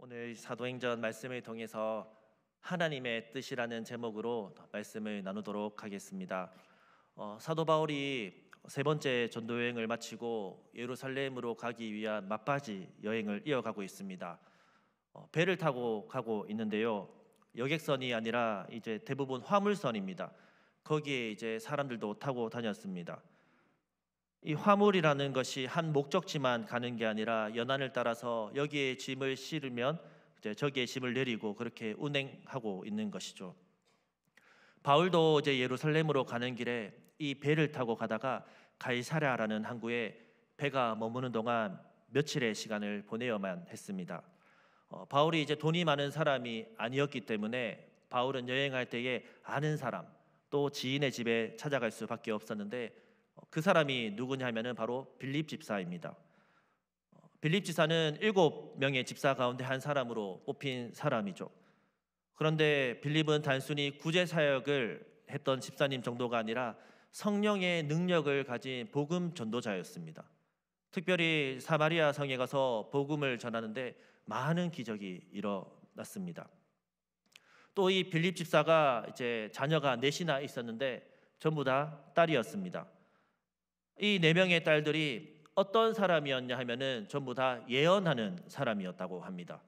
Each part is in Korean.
오늘 사도행전 말씀을 통해서 하나님의 뜻이라는 제목으로 말씀을 나누도록 하겠습니다. 사도 바울이 세 번째 전도 여행을 마치고 예루살렘으로 가기 위한 막바지 여행을 이어가고 있습니다. 배를 타고 가고 있는데요. 여객선이 아니라 이제 대부분 화물선입니다. 거기에 이제 사람들도 타고 다녔습니다. 이 화물이라는 것이 한 목적지만 가는 게 아니라 연안을 따라서 여기에 짐을 실으면 이제 저기에 짐을 내리고 그렇게 운행하고 있는 것이죠. 바울도 이제 예루살렘으로 가는 길에 이 배를 타고 가다가 가이사랴라는 항구에 배가 머무는 동안 며칠의 시간을 보내야만 했습니다. 바울이 이제 돈이 많은 사람이 아니었기 때문에 바울은 여행할 때에 아는 사람 또 지인의 집에 찾아갈 수밖에 없었는데 그 사람이 누구냐면은 바로 빌립 집사입니다. 빌립 집사는 7명의 집사 가운데 한 사람으로 뽑힌 사람이죠. 그런데 빌립은 단순히 구제 사역을 했던 집사님 정도가 아니라 성령의 능력을 가진 복음 전도자였습니다. 특별히 사마리아 성에 가서 복음을 전하는데 많은 기적이 일어났습니다. 또 이 빌립 집사가 이제 자녀가 넷이나 있었는데 전부 다 딸이었습니다. 이 4명의 딸들이 어떤 사람이었냐 하면은 전부 다 예언하는 사람이었다고 합니다.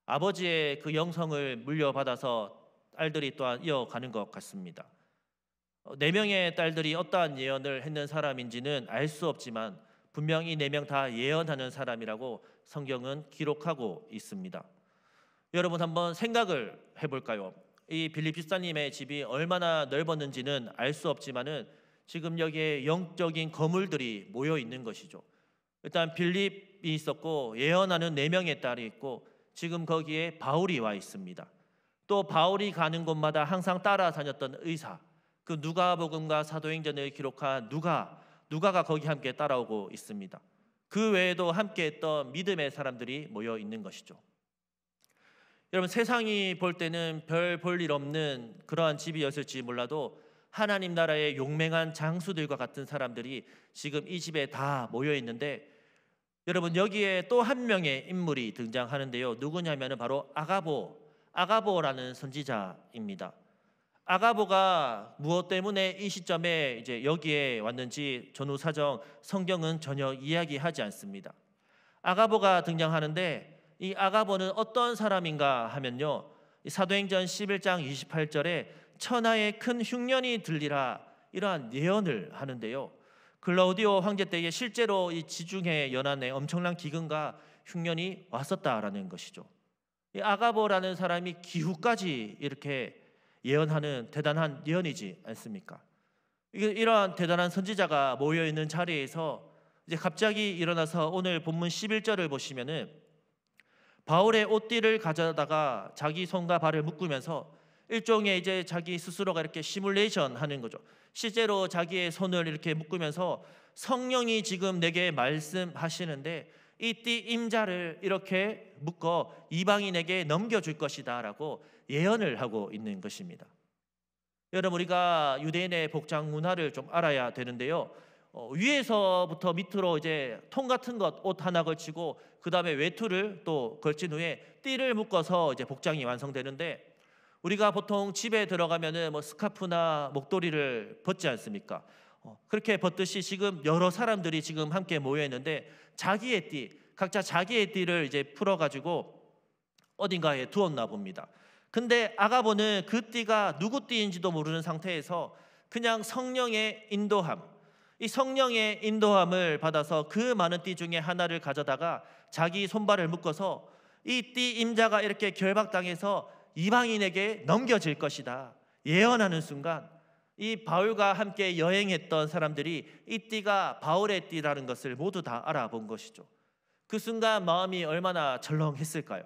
아버지의 그 영성을 물려받아서 딸들이 또한 이어가는 것 같습니다. 4명의 딸들이 어떠한 예언을 했는 사람인지는 알 수 없지만 분명히 4명 다 예언하는 사람이라고 성경은 기록하고 있습니다. 여러분 한번 생각을 해볼까요? 이 빌립 집사님의 집이 얼마나 넓었는지는 알 수 없지만은 지금 여기에 영적인 거물들이 모여 있는 것이죠. 일단 빌립이 있었고 예언하는 4명의 딸이 있고 지금 거기에 바울이 와 있습니다. 또 바울이 가는 곳마다 항상 따라다녔던 의사, 그 누가복음과 사도행전을 기록한 누가가 거기 함께 따라오고 있습니다. 그 외에도 함께했던 믿음의 사람들이 모여 있는 것이죠. 여러분 세상이 볼 때는 별 볼 일 없는 그러한 집이었을지 몰라도 하나님 나라의 용맹한 장수들과 같은 사람들이 지금 이 집에 다 모여 있는데 여러분 여기에 또 한 명의 인물이 등장하는데요. 누구냐면은 바로 아가보라는 선지자입니다. 아가보가 무엇 때문에 이 시점에 이제 여기에 왔는지 전후 사정 성경은 전혀 이야기하지 않습니다. 아가보가 등장하는데 이 아가보는 어떤 사람인가 하면요. 사도행전 11장 28절에 천하의 큰 흉년이 들리라 이러한 예언을 하는데요. 글라우디오 황제 때에 실제로 이 지중해 연안에 엄청난 기근과 흉년이 왔었다라는 것이죠. 이 아가보라는 사람이 기후까지 이렇게 예언하는 대단한 예언이지 않습니까? 이러한 대단한 선지자가 모여 있는 자리에서 이제 갑자기 일어나서 오늘 본문 11절을 보시면은 바울의 옷띠를 가져다가 자기 손과 발을 묶으면서 일종의 이제 자기 스스로가 이렇게 시뮬레이션 하는 거죠. 실제로 자기의 손을 이렇게 묶으면서 성령이 지금 내게 말씀하시는데 이 띠 임자를 이렇게 묶어 이방인에게 넘겨줄 것이다 라고 예언을 하고 있는 것입니다. 여러분 우리가 유대인의 복장 문화를 좀 알아야 되는데요. 위에서부터 밑으로 이제 통 같은 것 옷 하나 걸치고 그 다음에 외투를 또 걸친 후에 띠를 묶어서 이제 복장이 완성되는데 우리가 보통 집에 들어가면은 뭐 스카프나 목도리를 벗지 않습니까? 그렇게 벗듯이 지금 여러 사람들이 지금 함께 모여 있는데 자기의 띠, 각자 자기의 띠를 이제 풀어가지고 어딘가에 두었나 봅니다. 근데 아가보는 그 띠가 누구 띠인지도 모르는 상태에서 그냥 성령의 인도함, 이 성령의 인도함을 받아서 그 많은 띠 중에 하나를 가져다가 자기 손발을 묶어서 이 띠 임자가 이렇게 결박당해서 이방인에게 넘겨질 것이다 예언하는 순간 이 바울과 함께 여행했던 사람들이 이 띠가 바울의 띠라는 것을 모두 다 알아본 것이죠. 그 순간 마음이 얼마나 철렁했을까요?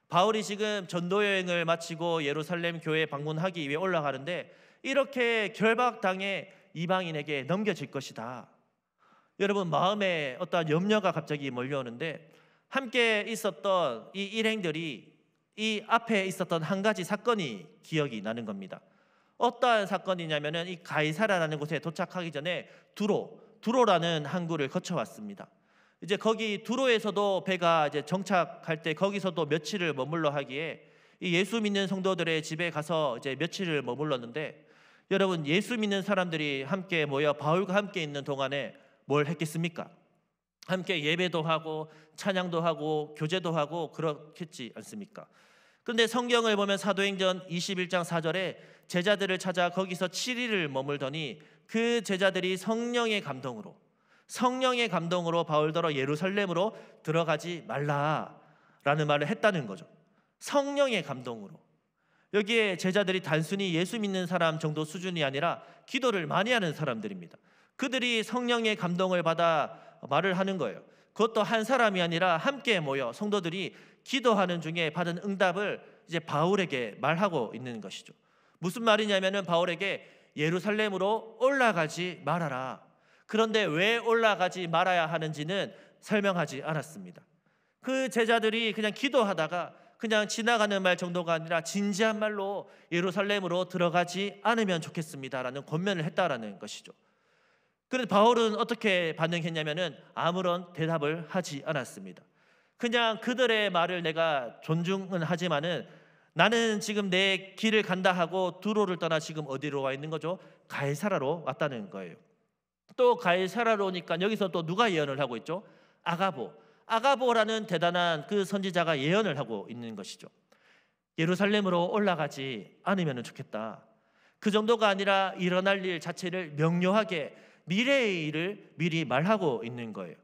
바울이 지금 전도 여행을 마치고 예루살렘 교회 방문하기 위해 올라가는데 이렇게 결박당해 이방인에게 넘겨질 것이다. 여러분 마음에 어떠한 염려가 갑자기 몰려오는데 함께 있었던 이 일행들이 이 앞에 있었던 한 가지 사건이 기억이 나는 겁니다. 어떠한 사건이냐면은 이 가이사라라는 곳에 도착하기 전에 두로라는 항구를 거쳐왔습니다. 이제 거기 두로에서도 배가 이제 정착할 때 거기서도 며칠을 머물러 하기에 이 예수 믿는 성도들의 집에 가서 이제 며칠을 머물렀는데, 여러분, 예수 믿는 사람들이 함께 모여 바울과 함께 있는 동안에 뭘 했겠습니까? 함께 예배도 하고 찬양도 하고 교제도 하고 그렇겠지 않습니까? 그런데 성경을 보면 사도행전 21장 4절에 제자들을 찾아 거기서 7일을 머물더니 그 제자들이 성령의 감동으로 바울더러 예루살렘으로 들어가지 말라라는 말을 했다는 거죠. 성령의 감동으로. 여기에 제자들이 단순히 예수 믿는 사람 정도 수준이 아니라 기도를 많이 하는 사람들입니다. 그들이 성령의 감동을 받아 말을 하는 거예요. 그것도 한 사람이 아니라 함께 모여 성도들이 기도하는 중에 받은 응답을 이제 바울에게 말하고 있는 것이죠. 무슨 말이냐면은 바울에게 예루살렘으로 올라가지 말아라. 그런데 왜 올라가지 말아야 하는지는 설명하지 않았습니다. 그 제자들이 그냥 기도하다가 그냥 지나가는 말 정도가 아니라 진지한 말로 예루살렘으로 들어가지 않으면 좋겠습니다라는 권면을 했다라는 것이죠. 그런데 바울은 어떻게 반응했냐면은 아무런 대답을 하지 않았습니다. 그냥 그들의 말을 내가 존중은 하지만은 나는 지금 내 길을 간다 하고 두로를 떠나 지금 어디로 와 있는 거죠? 가이사라로 왔다는 거예요. 또 가이사라로 오니까 여기서 또 누가 예언을 하고 있죠? 아가보라는 대단한 그 선지자가 예언을 하고 있는 것이죠. 예루살렘으로 올라가지 않으면 좋겠다. 그 정도가 아니라 일어날 일 자체를 명료하게 미래의 일을 미리 말하고 있는 거예요.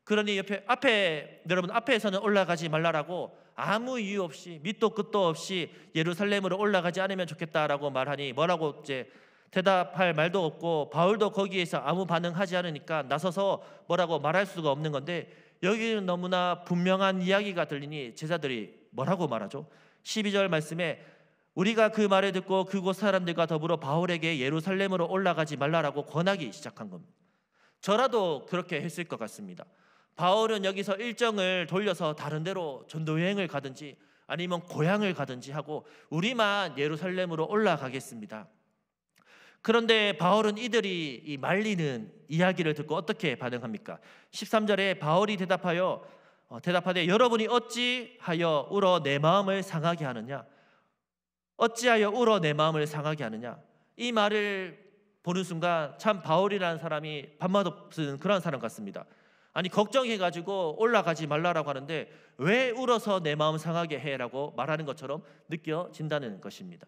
그러니 여러분 앞에서는 올라가지 말라라고 아무 이유 없이 밑도 끝도 없이 예루살렘으로 올라가지 않으면 좋겠다라고 말하니 뭐라고 이제 대답할 말도 없고, 바울도 거기에서 아무 반응하지 않으니까 나서서 뭐라고 말할 수가 없는 건데, 여기는 너무나 분명한 이야기가 들리니 제자들이 뭐라고 말하죠? 12절 말씀에 우리가 그 말을 듣고 그곳 사람들과 더불어 바울에게 예루살렘으로 올라가지 말라라고 권하기 시작한 겁니다. 저라도 그렇게 했을 것 같습니다. 바울은 여기서 일정을 돌려서 다른 데로 전도 여행을 가든지 아니면 고향을 가든지 하고 우리만 예루살렘으로 올라가겠습니다. 그런데 바울은 이들이 이 말리는 이야기를 듣고 어떻게 반응합니까? 13절에 바울이 대답하되 여러분이 어찌하여 울어 내 마음을 상하게 하느냐? 어찌하여 울어 내 마음을 상하게 하느냐? 이 말을 보는 순간 참 바울이라는 사람이 밥맛 없는 그런 사람 같습니다. 아니 걱정해가지고 올라가지 말라라고 하는데 왜 울어서 내 마음 상하게 해라고 말하는 것처럼 느껴진다는 것입니다.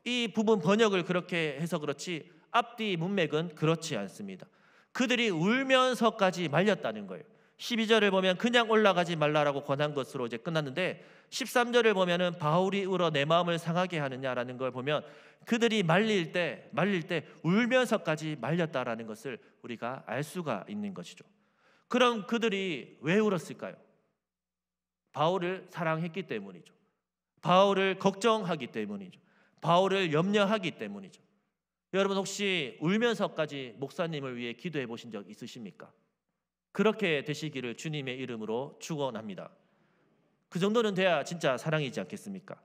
이 부분 번역을 그렇게 해서 그렇지 앞뒤 문맥은 그렇지 않습니다. 그들이 울면서까지 말렸다는 거예요. 12절을 보면 그냥 올라가지 말라라고 권한 것으로 이제 끝났는데 13절을 보면은 바울이 울어 내 마음을 상하게 하느냐라는 걸 보면 그들이 말릴 때 울면서까지 말렸다라는 것을 우리가 알 수가 있는 것이죠. 그럼 그들이 왜 울었을까요? 바울을 사랑했기 때문이죠. 바울을 걱정하기 때문이죠. 바울을 염려하기 때문이죠. 여러분 혹시 울면서까지 목사님을 위해 기도해 보신 적 있으십니까? 그렇게 되시기를 주님의 이름으로 축원합니다. 그 정도는 돼야 진짜 사랑이지 않겠습니까?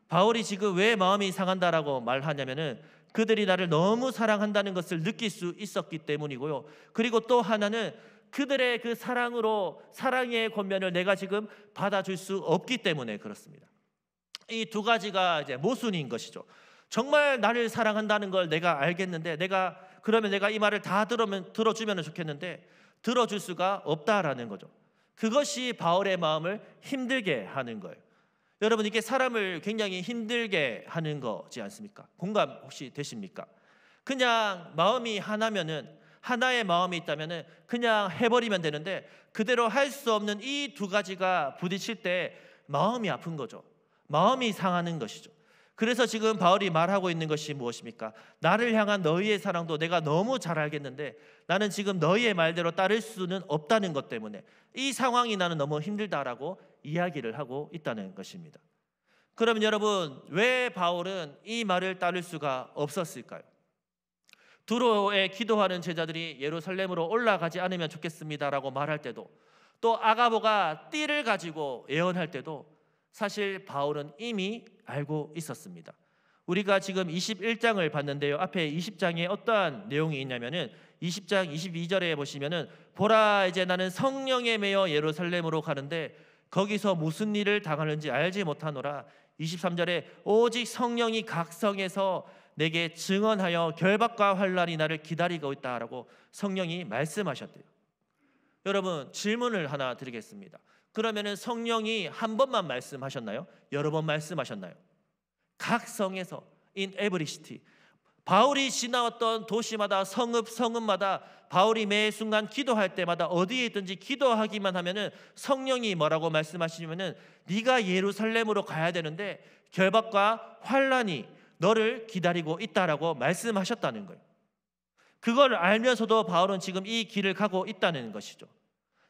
바울이 지금 왜 마음이 상한다라고 말하냐면은 그들이 나를 너무 사랑한다는 것을 느낄 수 있었기 때문이고요. 그리고 또 하나는 그들의 그 사랑의 권면을 내가 지금 받아줄 수 없기 때문에 그렇습니다. 이 두 가지가 이제 모순인 것이죠. 정말 나를 사랑한다는 걸 내가 알겠는데 그러면 내가 이 말을 다 들어주면 좋겠는데 들어줄 수가 없다라는 거죠. 그것이 바울의 마음을 힘들게 하는 거예요. 여러분 이게 사람을 굉장히 힘들게 하는 거지 않습니까? 공감 혹시 되십니까? 그냥 마음이 하나의 마음이 있다면은 그냥 해버리면 되는데 그대로 할 수 없는 이 두 가지가 부딪힐 때 마음이 아픈 거죠. 마음이 상하는 것이죠. 그래서 지금 바울이 말하고 있는 것이 무엇입니까? 나를 향한 너희의 사랑도 내가 너무 잘 알겠는데 나는 지금 너희의 말대로 따를 수는 없다는 것 때문에 이 상황이 나는 너무 힘들다라고 이야기를 하고 있다는 것입니다. 그러면 여러분 왜 바울은 이 말을 따를 수가 없었을까요? 두로에 기도하는 제자들이 예루살렘으로 올라가지 않으면 좋겠습니다라고 말할 때도, 또 아가보가 띠를 가지고 예언할 때도 사실 바울은 이미 알고 있었습니다. 우리가 지금 21장을 봤는데요. 앞에 20장에 어떠한 내용이 있냐면은 20장 22절에 보시면은 보라 이제 나는 성령에 매여 예루살렘으로 가는데 거기서 무슨 일을 당하는지 알지 못하노라. 23절에 오직 성령이 각 성에서 내게 증언하여 결박과 환난이 나를 기다리고 있다라고 성령이 말씀하셨대요. 여러분, 질문을 하나 드리겠습니다. 그러면은 성령이 한 번만 말씀하셨나요? 여러 번 말씀하셨나요? 각 성에서 in every city. 바울이 지나왔던 도시마다 성읍마다 바울이 매 순간 기도할 때마다 어디에 있든지 기도하기만 하면은 성령이 뭐라고 말씀하시면은 네가 예루살렘으로 가야 되는데 결박과 환난이 너를 기다리고 있다라고 말씀하셨다는 거예요. 그걸 알면서도 바울은 지금 이 길을 가고 있다는 것이죠.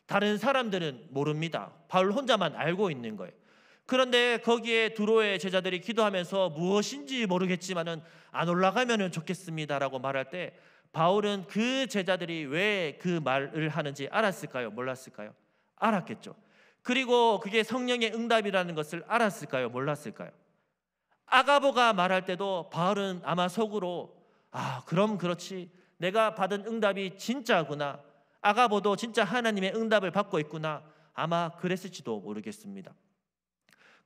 다른 사람들은 모릅니다. 바울 혼자만 알고 있는 거예요. 그런데 거기에 두로의 제자들이 기도하면서 무엇인지 모르겠지만은 안 올라가면 좋겠습니다라고 말할 때 바울은 그 제자들이 왜 그 말을 하는지 알았을까요? 몰랐을까요? 알았겠죠. 그리고 그게 성령의 응답이라는 것을 알았을까요? 몰랐을까요? 아가보가 말할 때도 바울은 아마 속으로 그럼 그렇지, 내가 받은 응답이 진짜구나, 아가보도 진짜 하나님의 응답을 받고 있구나, 아마 그랬을지도 모르겠습니다.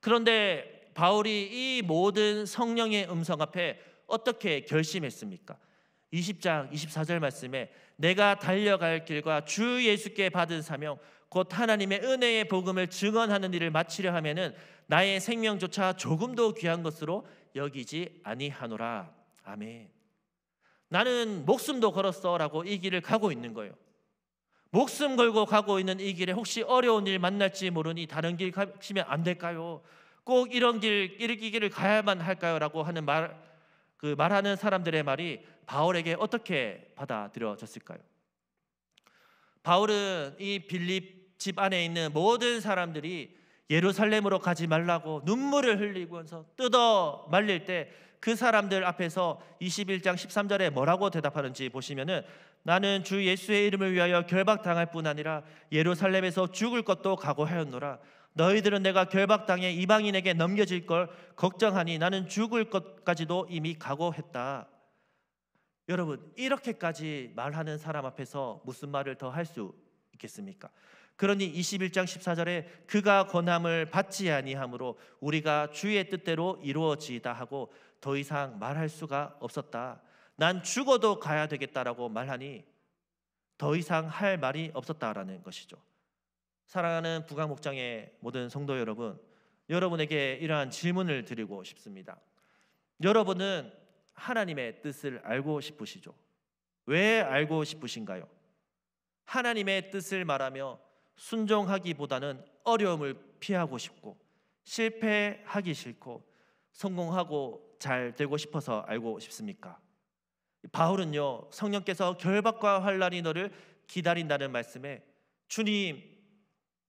그런데 바울이 이 모든 성령의 음성 앞에 어떻게 결심했습니까? 20장 24절 말씀에 내가 달려갈 길과 주 예수께 받은 사명 곧 하나님의 은혜의 복음을 증언하는 일을 마치려 하면은 나의 생명조차 조금도 귀한 것으로 여기지 아니하노라. 아멘. 나는 목숨도 걸었어 라고 이 길을 가고 있는 거예요. 목숨 걸고 가고 있는 이 길에 혹시 어려운 일 만날지 모르니 다른 길 가시면 안 될까요? 꼭 이런 길, 이 길을 가야만 할까요? 라고 하는 말하는 사람들의 말이 바울에게 어떻게 받아들여졌을까요? 바울은 이 빌립 집 안에 있는 모든 사람들이 예루살렘으로 가지 말라고 눈물을 흘리면서 뜯어 말릴 때 그 사람들 앞에서 21장 13절에 뭐라고 대답하는지 보시면은 나는 주 예수의 이름을 위하여 결박당할 뿐 아니라 예루살렘에서 죽을 것도 각오하였노라. 너희들은 내가 결박당해 이방인에게 넘겨질 걸 걱정하니 나는 죽을 것까지도 이미 각오했다. 여러분, 이렇게까지 말하는 사람 앞에서 무슨 말을 더 할 수 있겠습니까? 그러니 21장 14절에 그가 권함을 받지 아니하므로 우리가 주의 뜻대로 이루어지이다 하고 더 이상 말할 수가 없었다. 난 죽어도 가야 되겠다라고 말하니 더 이상 할 말이 없었다라는 것이죠. 사랑하는 부강 목장의 모든 성도 여러분, 여러분에게 이러한 질문을 드리고 싶습니다. 여러분은 하나님의 뜻을 알고 싶으시죠? 왜 알고 싶으신가요? 하나님의 뜻을 말하며 순종하기보다는 어려움을 피하고 싶고 실패하기 싫고 성공하고 잘 되고 싶어서 알고 싶습니까? 바울은요, 성령께서 결박과 환난이 너를 기다린다는 말씀에 주님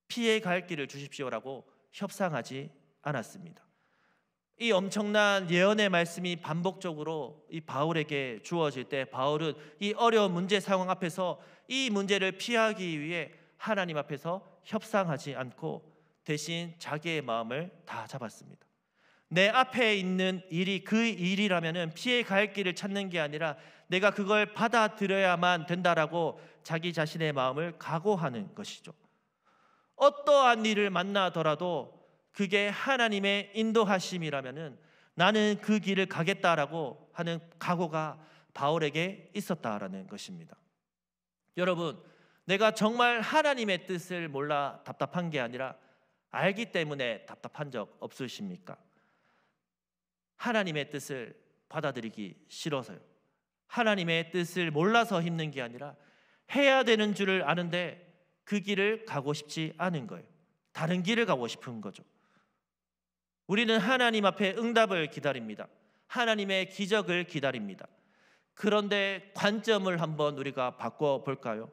피해 갈 길을 주십시오라고 협상하지 않았습니다. 이 엄청난 예언의 말씀이 반복적으로 이 바울에게 주어질 때 바울은 이 어려운 문제 상황 앞에서 이 문제를 피하기 위해 하나님 앞에서 협상하지 않고 대신 자기의 마음을 다 잡았습니다. 내 앞에 있는 일이 그 일이라면은 피해 갈 길을 찾는 게 아니라 내가 그걸 받아들여야만 된다라고 자기 자신의 마음을 각오하는 것이죠. 어떠한 일을 만나더라도 그게 하나님의 인도하심이라면은 나는 그 길을 가겠다라고 하는 각오가 바울에게 있었다라는 것입니다. 여러분, 내가 정말 하나님의 뜻을 몰라 답답한 게 아니라 알기 때문에 답답한 적 없으십니까? 하나님의 뜻을 받아들이기 싫어서요. 하나님의 뜻을 몰라서 힘든 게 아니라 해야 되는 줄을 아는데 그 길을 가고 싶지 않은 거예요. 다른 길을 가고 싶은 거죠. 우리는 하나님 앞에 응답을 기다립니다. 하나님의 기적을 기다립니다. 그런데 관점을 한번 우리가 바꿔볼까요?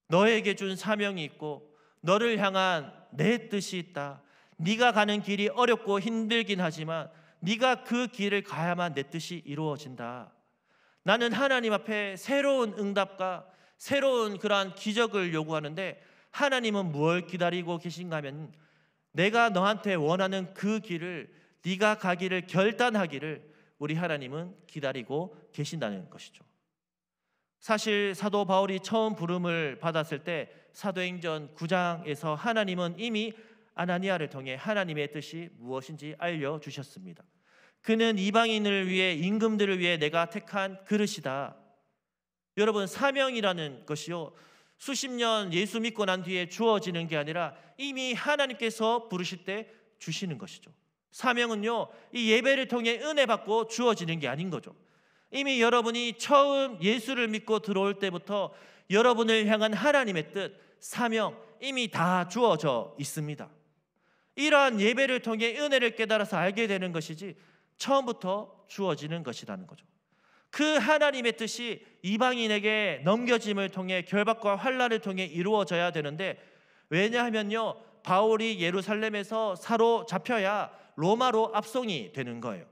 너에게 준 사명이 있고 너를 향한 내 뜻이 있다. 네가 가는 길이 어렵고 힘들긴 하지만 네가 그 길을 가야만 내 뜻이 이루어진다. 나는 하나님 앞에 새로운 응답과 새로운 그러한 기적을 요구하는데 하나님은 무엇을 기다리고 계신가 하면 내가 너한테 원하는 그 길을 네가 가기를 결단하기를 우리 하나님은 기다리고 계신다는 것이죠. 사실 사도 바울이 처음 부름을 받았을 때 사도행전 9장에서 하나님은 이미 아나니아를 통해 하나님의 뜻이 무엇인지 알려주셨습니다. 그는 이방인을 위해, 임금들을 위해 내가 택한 그릇이다. 여러분, 사명이라는 것이요, 수십 년 예수 믿고 난 뒤에 주어지는 게 아니라 이미 하나님께서 부르실 때 주시는 것이죠. 사명은요, 이 예배를 통해 은혜 받고 주어지는 게 아닌 거죠. 이미 여러분이 처음 예수를 믿고 들어올 때부터 여러분을 향한 하나님의 뜻, 사명 이미 다 주어져 있습니다. 이러한 예배를 통해 은혜를 깨달아서 알게 되는 것이지 처음부터 주어지는 것이라는 거죠. 그 하나님의 뜻이 이방인에게 넘겨짐을 통해 결박과 환난을 통해 이루어져야 되는데, 왜냐하면요, 바울이 예루살렘에서 사로잡혀야 로마로 압송이 되는 거예요.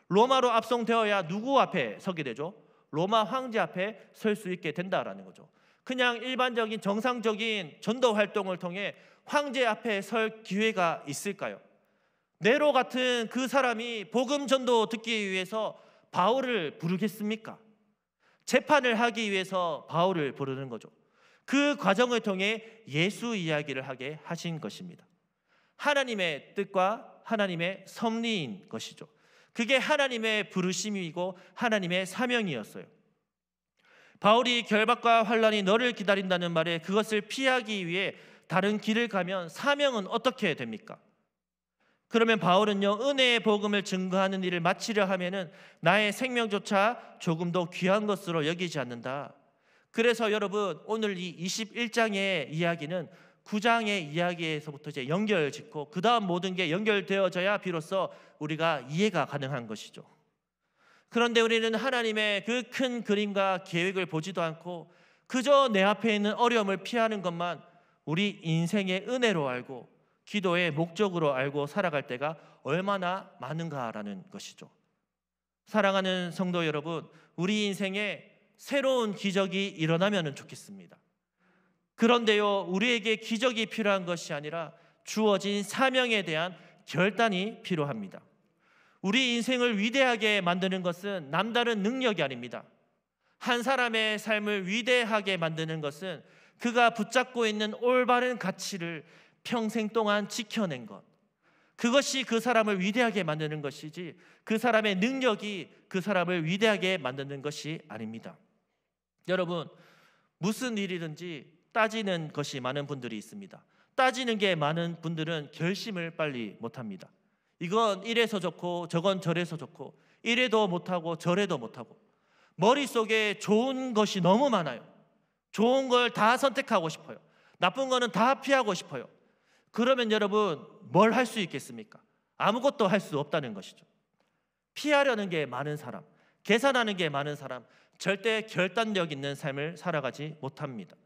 로마로 압송되어야 누구 앞에 서게 되죠? 로마 황제 앞에 설 수 있게 된다라는 거죠. 그냥 일반적인 정상적인 전도 활동을 통해 황제 앞에 설 기회가 있을까요? 네로 같은 그 사람이 복음 전도 듣기 위해서 바울을 부르겠습니까? 재판을 하기 위해서 바울을 부르는 거죠. 그 과정을 통해 예수 이야기를 하게 하신 것입니다. 하나님의 뜻과 하나님의 섭리인 것이죠. 그게 하나님의 부르심이고 하나님의 사명이었어요. 바울이 결박과 환난이 너를 기다린다는 말에 그것을 피하기 위해 다른 길을 가면 사명은 어떻게 됩니까? 그러면 바울은요, 은혜의 복음을 증거하는 일을 마치려 하면은 나의 생명조차 조금도 귀한 것으로 여기지 않는다. 그래서 여러분, 오늘 이 21장의 이야기는 9장의 이야기에서부터 이제 연결짓고 그 다음 모든 게 연결되어져야 비로소 우리가 이해가 가능한 것이죠. 그런데 우리는 하나님의 그 큰 그림과 계획을 보지도 않고 그저 내 앞에 있는 어려움을 피하는 것만 우리 인생의 은혜로 알고 기도의 목적으로 알고 살아갈 때가 얼마나 많은가라는 것이죠. 사랑하는 성도 여러분, 우리 인생에 새로운 기적이 일어나면 좋겠습니다. 그런데요, 우리에게 기적이 필요한 것이 아니라 주어진 사명에 대한 결단이 필요합니다. 우리 인생을 위대하게 만드는 것은 남다른 능력이 아닙니다. 한 사람의 삶을 위대하게 만드는 것은 그가 붙잡고 있는 올바른 가치를 평생 동안 지켜낸 것, 그것이 그 사람을 위대하게 만드는 것이지 그 사람의 능력이 그 사람을 위대하게 만드는 것이 아닙니다. 여러분, 무슨 일이든지 따지는 것이 많은 분들이 있습니다. 따지는 게 많은 분들은 결심을 빨리 못합니다. 이건 이래서 좋고 저건 저래서 좋고 이래도 못하고 저래도 못하고 머릿속에 좋은 것이 너무 많아요. 좋은 걸 다 선택하고 싶어요. 나쁜 거는 다 피하고 싶어요. 그러면 여러분, 뭘 할 수 있겠습니까? 아무것도 할 수 없다는 것이죠. 피하려는 게 많은 사람, 계산하는 게 많은 사람, 절대 결단력 있는 삶을 살아가지 못합니다.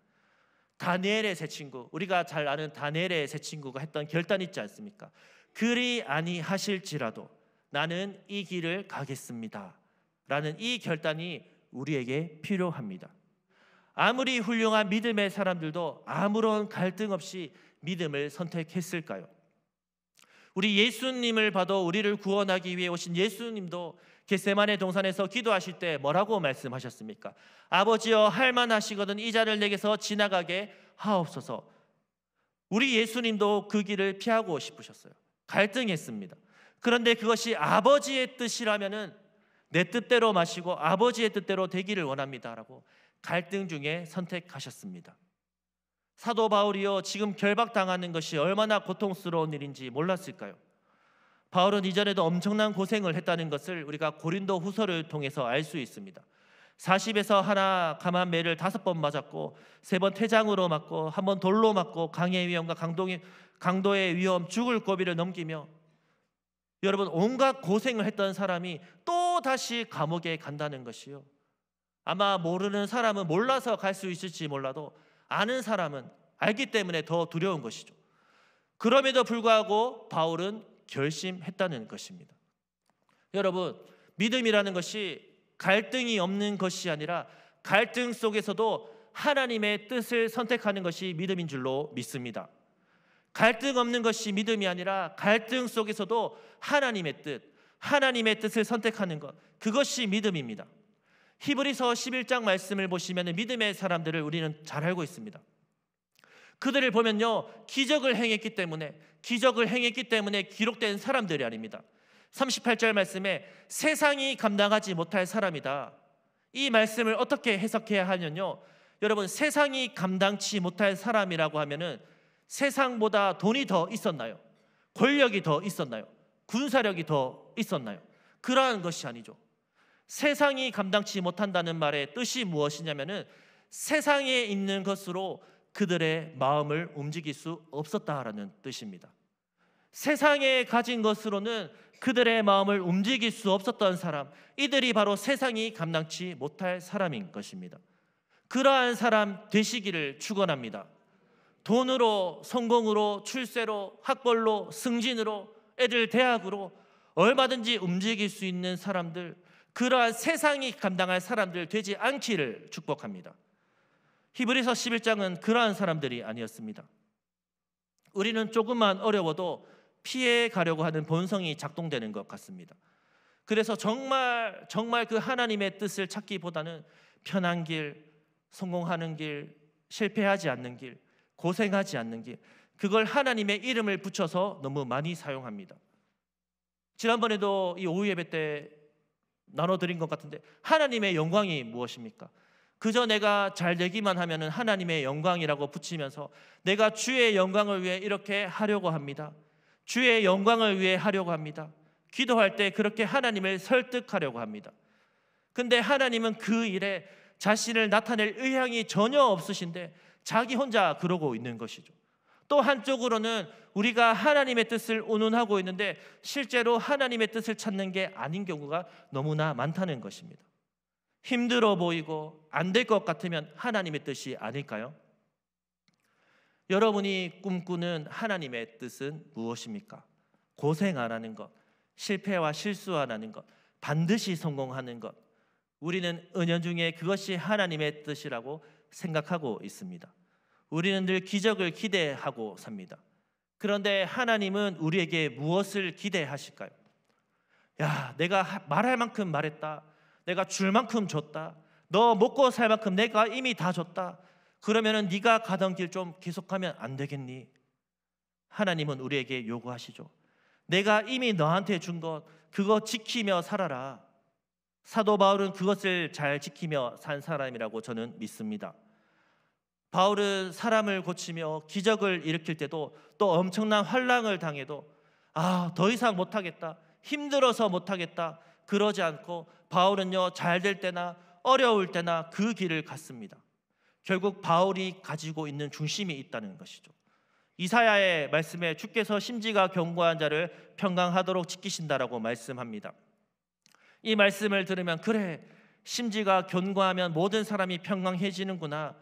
다니엘의 세 친구, 우리가 잘 아는 다니엘의 세 친구가 했던 결단 있지 않습니까? 그리 아니하실지라도 나는 이 길을 가겠습니다 라는 이 결단이 우리에게 필요합니다. 아무리 훌륭한 믿음의 사람들도 아무런 갈등 없이 믿음을 선택했을까요? 우리 예수님을 봐도 우리를 구원하기 위해 오신 예수님도 겟세마네 동산에서 기도하실 때 뭐라고 말씀하셨습니까? 아버지여, 할만하시거든 이 잔을 내게서 지나가게 하옵소서. 우리 예수님도 그 길을 피하고 싶으셨어요. 갈등했습니다. 그런데 그것이 아버지의 뜻이라면은 내 뜻대로 마시고 아버지의 뜻대로 되기를 원합니다라고 갈등 중에 선택하셨습니다. 사도 바울이요, 지금 결박당하는 것이 얼마나 고통스러운 일인지 몰랐을까요? 바울은 이전에도 엄청난 고생을 했다는 것을 우리가 고린도 후서를 통해서 알 수 있습니다. 40에서 하나 감한 매를 5번 맞았고 3번 태장으로 맞고 1번 돌로 맞고 강의 위험과 강도의 위험, 죽을 고비를 넘기며, 여러분, 온갖 고생을 했던 사람이 또 다시 감옥에 간다는 것이요, 아마 모르는 사람은 몰라서 갈 수 있을지 몰라도 아는 사람은 알기 때문에 더 두려운 것이죠. 그럼에도 불구하고 바울은 결심했다는 것입니다. 여러분, 믿음이라는 것이 갈등이 없는 것이 아니라 갈등 속에서도 하나님의 뜻을 선택하는 것이 믿음인 줄로 믿습니다. 갈등 없는 것이 믿음이 아니라 갈등 속에서도 하나님의 뜻을 선택하는 것, 그것이 믿음입니다. 히브리서 11장 말씀을 보시면 믿음의 사람들을 우리는 잘 알고 있습니다. 그들을 보면요, 기적을 행했기 때문에 기록된 사람들이 아닙니다. 38절 말씀에 세상이 감당하지 못할 사람이다. 이 말씀을 어떻게 해석해야 하냐면요, 여러분, 세상이 감당치 못할 사람이라고 하면은 세상보다 돈이 더 있었나요? 권력이 더 있었나요? 군사력이 더 있었나요? 그러한 것이 아니죠. 세상이 감당치 못한다는 말의 뜻이 무엇이냐면은 세상에 있는 것으로 그들의 마음을 움직일 수 없었다라는 뜻입니다. 세상에 가진 것으로는 그들의 마음을 움직일 수 없었던 사람, 이들이 바로 세상이 감당치 못할 사람인 것입니다. 그러한 사람 되시기를 축원합니다. 돈으로, 성공으로, 출세로, 학벌로, 승진으로, 애들 대학으로 얼마든지 움직일 수 있는 사람들, 그러한 세상이 감당할 사람들 되지 않기를 축복합니다. 히브리서 11장은 그러한 사람들이 아니었습니다. 우리는 조금만 어려워도 피해 가려고 하는 본성이 작동되는 것 같습니다. 그래서 정말 그 하나님의 뜻을 찾기보다는 편한 길, 성공하는 길, 실패하지 않는 길, 고생하지 않는 길, 그걸 하나님의 이름을 붙여서 너무 많이 사용합니다. 지난번에도 이 오후 예배 때 나눠드린 것 같은데, 하나님의 영광이 무엇입니까? 그저 내가 잘 되기만 하면 하나님의 영광이라고 붙이면서 내가 주의 영광을 위해 이렇게 하려고 합니다. 주의 영광을 위해 하려고 합니다. 기도할 때 그렇게 하나님을 설득하려고 합니다. 근데 하나님은 그 일에 자신을 나타낼 의향이 전혀 없으신데 자기 혼자 그러고 있는 것이죠. 또 한쪽으로는 우리가 하나님의 뜻을 운운하고 있는데 실제로 하나님의 뜻을 찾는 게 아닌 경우가 너무나 많다는 것입니다. 힘들어 보이고 안 될 것 같으면 하나님의 뜻이 아닐까요? 여러분이 꿈꾸는 하나님의 뜻은 무엇입니까? 고생 안 하는 것, 실패와 실수 안 하는 것, 반드시 성공하는 것. 우리는 은연중에 그것이 하나님의 뜻이라고 생각하고 있습니다. 우리는 늘 기적을 기대하고 삽니다. 그런데 하나님은 우리에게 무엇을 기대하실까요? 야, 내가 말할 만큼 말했다. 내가 줄 만큼 줬다. 너 먹고 살 만큼 내가 이미 다 줬다. 그러면은 네가 가던 길 좀 계속하면 안 되겠니? 하나님은 우리에게 요구하시죠. 내가 이미 너한테 준 것 그거 지키며 살아라. 사도 바울은 그것을 잘 지키며 산 사람이라고 저는 믿습니다. 바울은 사람을 고치며 기적을 일으킬 때도 또 엄청난 환난을 당해도 더 이상 못하겠다, 힘들어서 못하겠다 그러지 않고 바울은요, 잘 될 때나 어려울 때나 그 길을 갔습니다. 결국 바울이 가지고 있는 중심이 있다는 것이죠. 이사야의 말씀에 주께서 심지가 견고한 자를 평강하도록 지키신다라고 말씀합니다. 이 말씀을 들으면 그래, 심지가 견고하면 모든 사람이 평강해지는구나.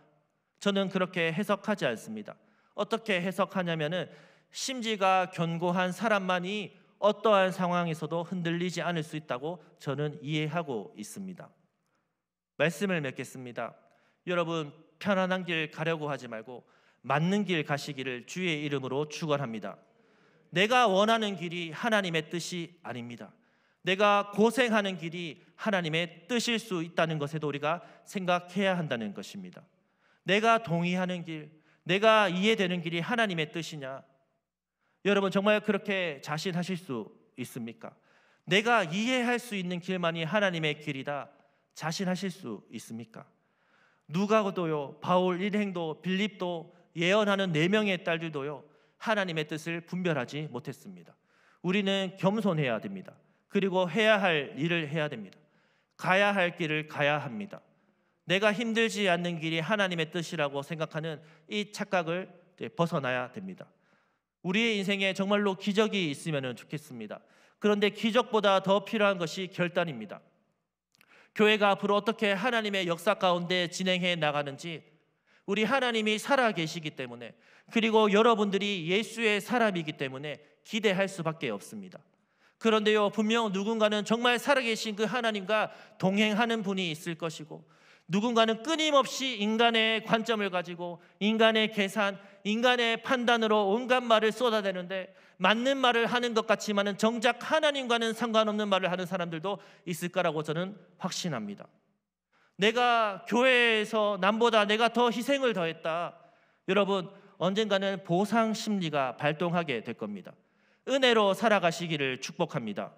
저는 그렇게 해석하지 않습니다. 어떻게 해석하냐면은 심지가 견고한 사람만이 어떠한 상황에서도 흔들리지 않을 수 있다고 저는 이해하고 있습니다. 말씀을 맺겠습니다. 여러분, 편안한 길 가려고 하지 말고 맞는 길 가시기를 주의 이름으로 축원합니다. 내가 원하는 길이 하나님의 뜻이 아닙니다. 내가 고생하는 길이 하나님의 뜻일 수 있다는 것에도 우리가 생각해야 한다는 것입니다. 내가 동의하는 길, 내가 이해되는 길이 하나님의 뜻이냐? 여러분, 정말 그렇게 자신하실 수 있습니까? 내가 이해할 수 있는 길만이 하나님의 길이다 자신하실 수 있습니까? 누가도요, 바울 일행도, 빌립도, 예언하는 4명의 딸들도요, 하나님의 뜻을 분별하지 못했습니다. 우리는 겸손해야 됩니다. 그리고 해야 할 일을 해야 됩니다. 가야 할 길을 가야 합니다. 내가 힘들지 않는 길이 하나님의 뜻이라고 생각하는 이 착각을 벗어나야 됩니다. 우리의 인생에 정말로 기적이 있으면 좋겠습니다. 그런데 기적보다 더 필요한 것이 결단입니다. 교회가 앞으로 어떻게 하나님의 역사 가운데 진행해 나가는지, 우리 하나님이 살아계시기 때문에, 그리고 여러분들이 예수의 사람이기 때문에 기대할 수밖에 없습니다. 그런데요, 분명 누군가는 정말 살아계신 그 하나님과 동행하는 분이 있을 것이고, 누군가는 끊임없이 인간의 관점을 가지고 인간의 계산, 인간의 판단으로 온갖 말을 쏟아내는데 맞는 말을 하는 것 같지만은 정작 하나님과는 상관없는 말을 하는 사람들도 있을 거라고 저는 확신합니다. 내가 교회에서 남보다 내가 더 희생을 더했다. 여러분, 언젠가는 보상 심리가 발동하게 될 겁니다. 은혜로 살아가시기를 축복합니다.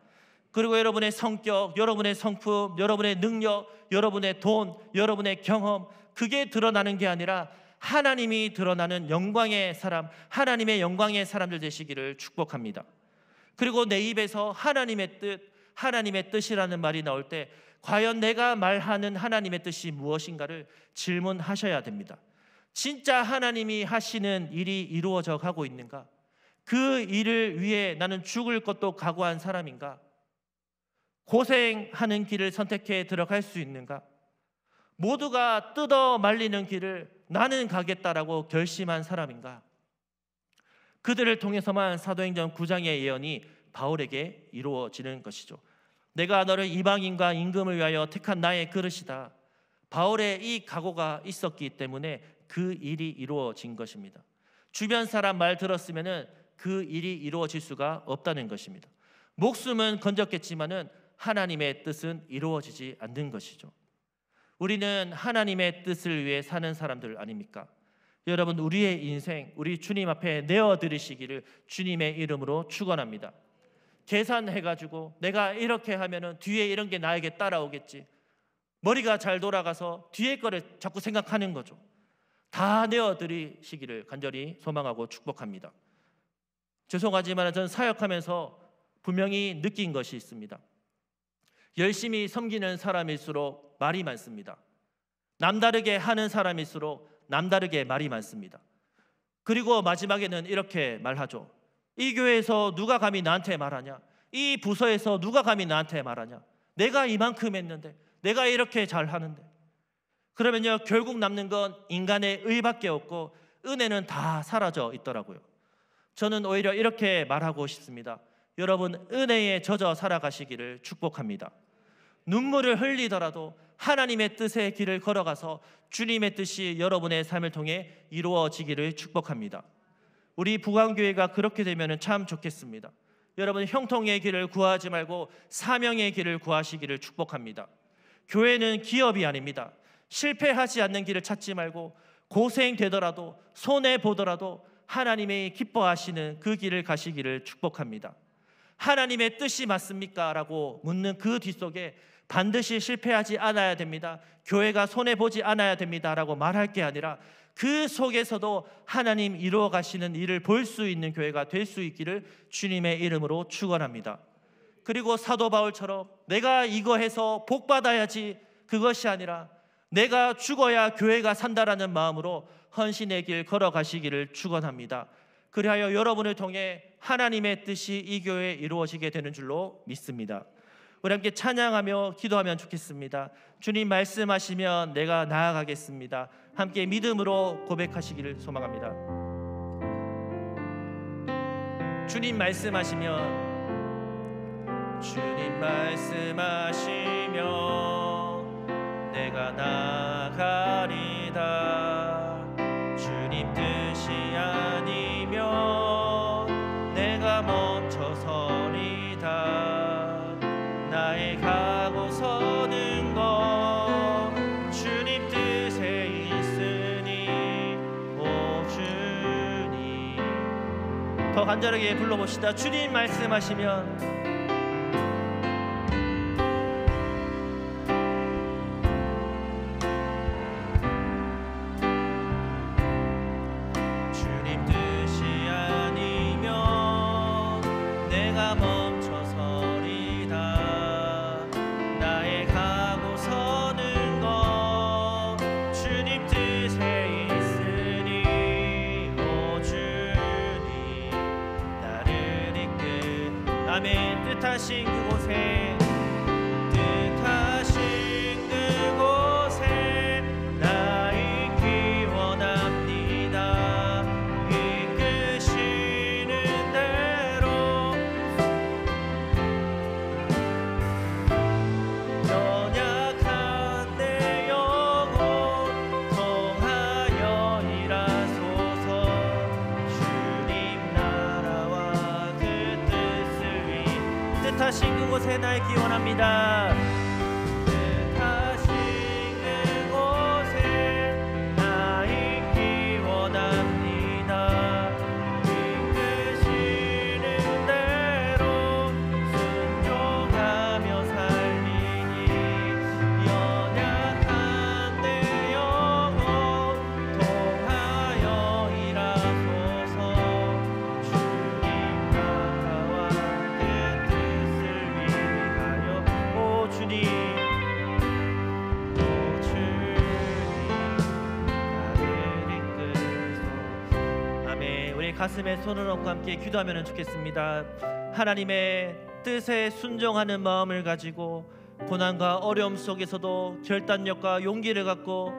그리고 여러분의 성격, 여러분의 성품, 여러분의 능력, 여러분의 돈, 여러분의 경험, 그게 드러나는 게 아니라 하나님이 드러나는 영광의 사람, 하나님의 영광의 사람들 되시기를 축복합니다. 그리고 내 입에서 하나님의 뜻, 하나님의 뜻이라는 말이 나올 때 과연 내가 말하는 하나님의 뜻이 무엇인가를 질문하셔야 됩니다. 진짜 하나님이 하시는 일이 이루어져 가고 있는가? 그 일을 위해 나는 죽을 것도 각오한 사람인가? 고생하는 길을 선택해 들어갈 수 있는가? 모두가 뜯어 말리는 길을 나는 가겠다라고 결심한 사람인가? 그들을 통해서만 사도행전 9장의 예언이 바울에게 이루어지는 것이죠. 내가 너를 이방인과 임금을 위하여 택한 나의 그릇이다. 바울의 이 각오가 있었기 때문에 그 일이 이루어진 것입니다. 주변 사람 말 들었으면은 그 일이 이루어질 수가 없다는 것입니다. 목숨은 건졌겠지만은 하나님의 뜻은 이루어지지 않는 것이죠. 우리는 하나님의 뜻을 위해 사는 사람들 아닙니까? 여러분, 우리의 인생 우리 주님 앞에 내어드리시기를 주님의 이름으로 축원합니다. 계산해가지고 내가 이렇게 하면은 뒤에 이런 게 나에게 따라오겠지, 머리가 잘 돌아가서 뒤에 거를 자꾸 생각하는 거죠. 다 내어드리시기를 간절히 소망하고 축복합니다. 죄송하지만 저는 사역하면서 분명히 느낀 것이 있습니다. 열심히 섬기는 사람일수록 말이 많습니다. 남다르게 하는 사람일수록 남다르게 말이 많습니다. 그리고 마지막에는 이렇게 말하죠. 이 교회에서 누가 감히 나한테 말하냐? 이 부서에서 누가 감히 나한테 말하냐? 내가 이만큼 했는데, 내가 이렇게 잘하는데. 그러면요, 결국 남는 건 인간의 의밖에 없고 은혜는 다 사라져 있더라고요. 저는 오히려 이렇게 말하고 싶습니다. 여러분, 은혜에 젖어 살아가시기를 축복합니다. 눈물을 흘리더라도 하나님의 뜻의 길을 걸어가서 주님의 뜻이 여러분의 삶을 통해 이루어지기를 축복합니다. 우리 부강교회가 그렇게 되면 참 좋겠습니다. 여러분, 형통의 길을 구하지 말고 사명의 길을 구하시기를 축복합니다. 교회는 기업이 아닙니다. 실패하지 않는 길을 찾지 말고 고생되더라도 손해보더라도 하나님이 기뻐하시는 그 길을 가시기를 축복합니다. 하나님의 뜻이 맞습니까? 라고 묻는 그 뒷속에 반드시 실패하지 않아야 됩니다, 교회가 손해보지 않아야 됩니다 라고 말할 게 아니라 그 속에서도 하나님 이루어 가시는 일을 볼 수 있는 교회가 될 수 있기를 주님의 이름으로 축원합니다. 그리고 사도 바울처럼 내가 이거 해서 복 받아야지, 그것이 아니라 내가 죽어야 교회가 산다라는 마음으로 헌신의 길 걸어가시기를 축원합니다. 그리하여 여러분을 통해 하나님의 뜻이 이 교회에 이루어지게 되는 줄로 믿습니다. 우리 함께 찬양하며 기도하면 좋겠습니다. 주님 말씀하시면 내가 나아가겠습니다. 함께 믿음으로 고백하시기를 소망합니다. 주님 말씀하시면, 주님 말씀하시면 내가 나아가리다. 주님 뜻이 아니면 내가 멈춰서리다. 나의 가고 서는 것 주님 뜻에 있으니 오 주님. 더 간절하게 불러봅시다. 주님 말씀하시면, 뜻하신 그곳에, 뜻하신 그곳에 나 있기 원합니다. 이끄시는 대로 연약한 내 영혼 통하여 일하소서. 주님 나라와 그 뜻을 위해 뜻하신 그곳에 나 있기 원합니다. 뜻하신 가슴에 손을 얹고 함께 기도하면 좋겠습니다. 하나님의 뜻에 순종하는 마음을 가지고 고난과 어려움 속에서도 결단력과 용기를 갖고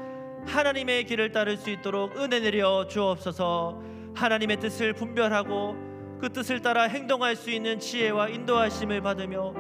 하나님의 길을 따를 수 있도록 은혜 내려 주옵소서. 하나님의 뜻을 분별하고 그 뜻을 따라 행동할 수 있는 지혜와 인도하심을 받으며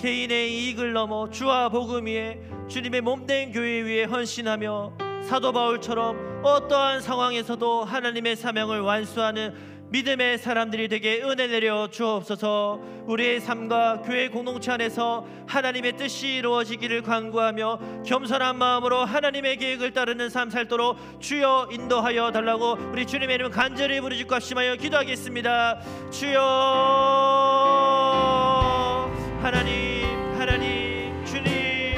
개인의 이익을 넘어 주와 복음 위에 주님의 몸된 교회 위에 헌신하며 사도 바울처럼 어떠한 상황에서도 하나님의 사명을 완수하는 믿음의 사람들이 되게 은혜 내려 주옵소서. 우리의 삶과 교회 공동체 안에서 하나님의 뜻이 이루어지기를 간구하며 겸손한 마음으로 하나님의 계획을 따르는 삶 살도록 주여 인도하여 달라고 우리 주님의 이름 간절히 부르짖고 합심하여 기도하겠습니다. 주여 하나님, 하나님, 주님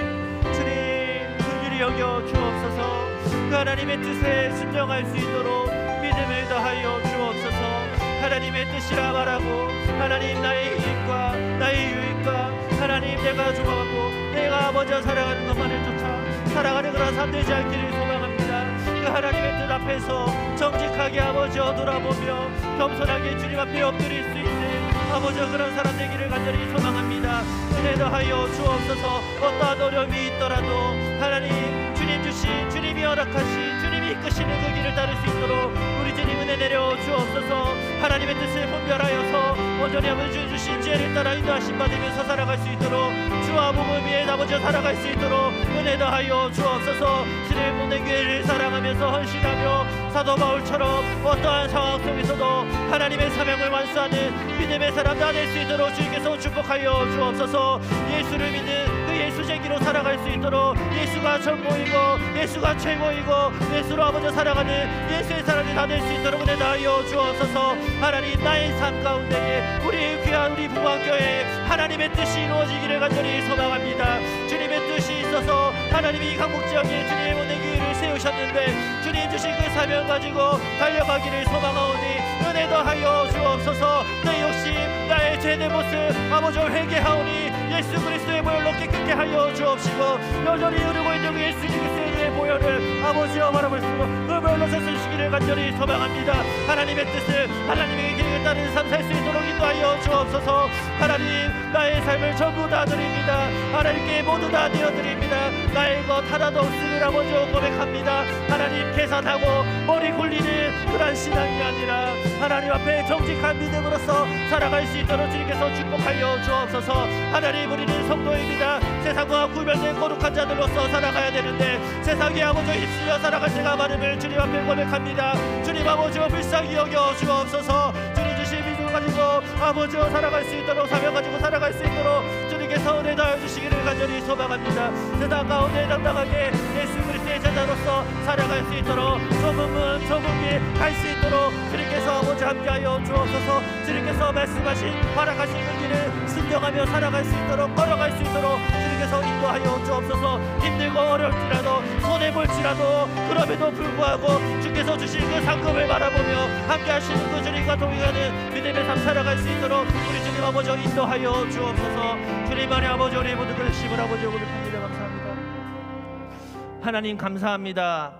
긍휼히 여겨 주옵소서. 그 하나님의 뜻에 순종할 수 있도록 믿음을 더하여 주옵소서. 하나님의 뜻이라 말하고 하나님 나의 이익과 나의 유익과 하나님 내가 좋아하고 내가 아버지와 사랑하는 것만을 쫓아 살아가는 그런 삶 되지 않기를 소망합니다. 그 하나님의 뜻 앞에서 정직하게 아버지와 돌아보며 겸손하게 주님 앞에 엎드릴 수 있는 아버지와 그런 사람 되기를 간절히 소망합니다. 은혜 더하여 주옵소서. 어떠한 어려움이 있더라도 하나님 주님 주신 주님이 허락하신 주님이 이끄시는 그 길을 따를 수 있도록 우리 주님 은혜 내려 주옵소서. 하나님의 뜻을 분별하여서 온전히 아버지 주신 지혜를 따라 인도하심 받으면서 살아갈 수 있도록 주와 복음 위에 아버지와 살아갈 수 있도록 은혜 더하여 주옵소서. 주님의 몸된 교회를 사랑하면서 헌신하며 사도 바울처럼 어떠한 상황 속에서도 하나님의 사명을 완수하는 믿음의 사람 다 될 수 있도록 주님께서 축복하여 주옵소서. 예수를 믿는 그 예수 제기로 살아갈 수 있도록 예수가 전부이고 예수가 최고이고 예수로 아버지 살아가는 예수의 사람이 다 될 수 있도록 은혜 다하여 주옵소서. 하나님 나의 삶 가운데에 우리 귀한 우리 부안교회 하나님의 뜻이 이루어지기를 간절히 소망합니다. 주님의 뜻이 있어서 하나님이 이 강북지역에 주님의 모든 교회를 세우셨는데 주님 주신 그 사명 가지고 달려가기를 소망하오니 은혜 더하여 주옵소서. 내 욕심 나의 죄된 모습 아버지를 회개하오니 예수 그리스도의 보혈로 깨끗게 하여 주옵시고 여전히 흐르고 있는 그 예수 그리스도의 보혈을 아버지와 바라볼수록 그 보혈로 세수시기를 간절히 소망합니다. 하나님의 뜻을 하나님의 계획을 따르는 삶 살 수 있도록 인도하여 주옵소서. 하나님 나의 삶을 전부 다 드립니다. 하나님께 모두 다 되어드립니다. 나의 것 하나도 없음을 아버지와 고백합니다. 하나님 계산하고 머리 굴리는 그런 신앙이 아니라 하나님 앞에 정직한 믿음으로서 살아갈 수 있도록 주님께서 축복하여 주옵소서. 하나님 우리는 성도입니다. 세상과 구별된 거룩한 자들로서 살아가야 되는데 세상에 아버지와 휩쓸려 살아갈 때가 많음을 주님 앞에 고백합니다. 주님 아버지와 불쌍히 여겨 주옵소서. 주님 주신 믿음을 가지고 아버지와 살아갈 수 있도록 사명 가지고 살아갈 수 있도록 주님께서 은혜 다해 주시기를 간절히 소망합니다. 세상 가운데 당당하게 예수 그리스도의 제자로서 살아갈 수 있도록 좁은 문 좁은 길 갈 수 있도록 주님께서 아버지 함께하여 주옵소서. 주님께서 말씀하신 허락하신 그 길을 순종하며 살아갈 수 있도록 걸어갈 수 있도록 주님께서 인도하여 주옵소서. 힘들고 어려울지라도 손해볼지라도 그럼에도 불구하고 주께서 주신 그 상급을 바라보며 함께하시는 그 주님과 동행하는 믿음의 삶 살아갈 수 있도록 우리 주님 아버지 인도하여 주옵소서. 주님 안에 아버지 우리 모든 것을 심을 아버지 고백합니다. 감사합니다. 하나님 감사합니다.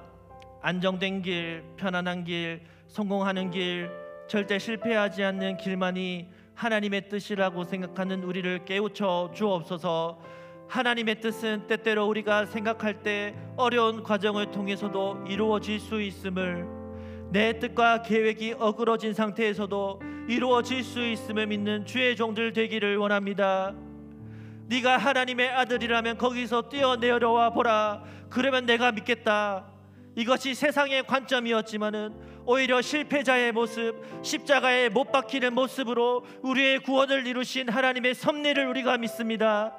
안정된 길, 편안한 길, 성공하는 길, 절대 실패하지 않는 길만이 하나님의 뜻이라고 생각하는 우리를 깨우쳐 주옵소서. 하나님의 뜻은 때때로 우리가 생각할 때 어려운 과정을 통해서도 이루어질 수 있음을, 내 뜻과 계획이 어그러진 상태에서도 이루어질 수 있음을 믿는 주의 종들 되기를 원합니다. 네가 하나님의 아들이라면 거기서 뛰어내려와 보라. 그러면 내가 믿겠다. 이것이 세상의 관점이었지만은 오히려 실패자의 모습, 십자가에 못 박히는 모습으로 우리의 구원을 이루신 하나님의 섭리를 우리가 믿습니다.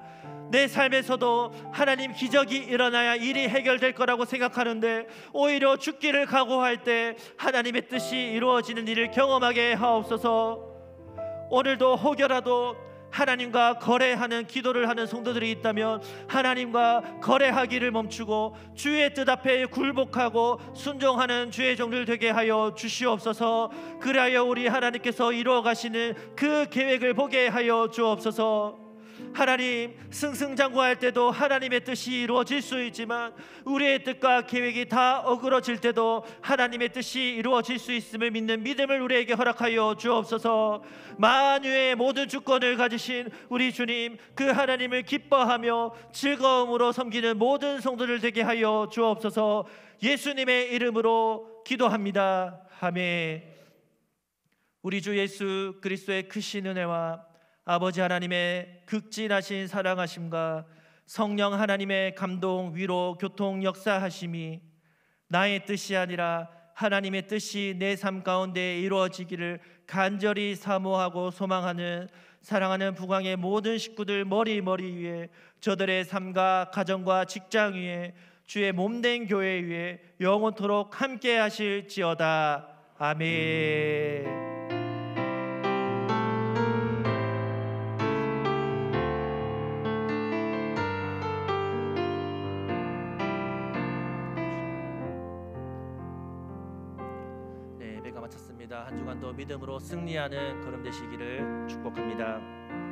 내 삶에서도 하나님 기적이 일어나야 일이 해결될 거라고 생각하는데 오히려 죽기를 각오할 때 하나님의 뜻이 이루어지는 일을 경험하게 하옵소서. 오늘도 혹여라도 하나님과 거래하는 기도를 하는 성도들이 있다면 하나님과 거래하기를 멈추고 주의 뜻 앞에 굴복하고 순종하는 주의 종들 되게 하여 주시옵소서. 그리하여 우리 하나님께서 이루어 가시는 그 계획을 보게 하여 주옵소서. 하나님, 승승장구할 때도 하나님의 뜻이 이루어질 수 있지만 우리의 뜻과 계획이 다 어그러질 때도 하나님의 뜻이 이루어질 수 있음을 믿는 믿음을 우리에게 허락하여 주옵소서. 만유의 모든 주권을 가지신 우리 주님, 그 하나님을 기뻐하며 즐거움으로 섬기는 모든 성도들 되게 하여 주옵소서. 예수님의 이름으로 기도합니다. 아멘. 우리 주 예수 그리스도의 크신 은혜와 아버지 하나님의 극진하신 사랑하심과 성령 하나님의 감동, 위로, 교통, 역사하심이 나의 뜻이 아니라 하나님의 뜻이 내 삶 가운데 이루어지기를 간절히 사모하고 소망하는 사랑하는 부강의 모든 식구들 머리 위에, 저들의 삶과 가정과 직장 위에, 주의 몸된 교회 위에 영원토록 함께 하실지어다. 아멘. 네, 예배가 마쳤습니다. 한 주간도 믿음으로 승리하는 걸음 되시기를 축복합니다.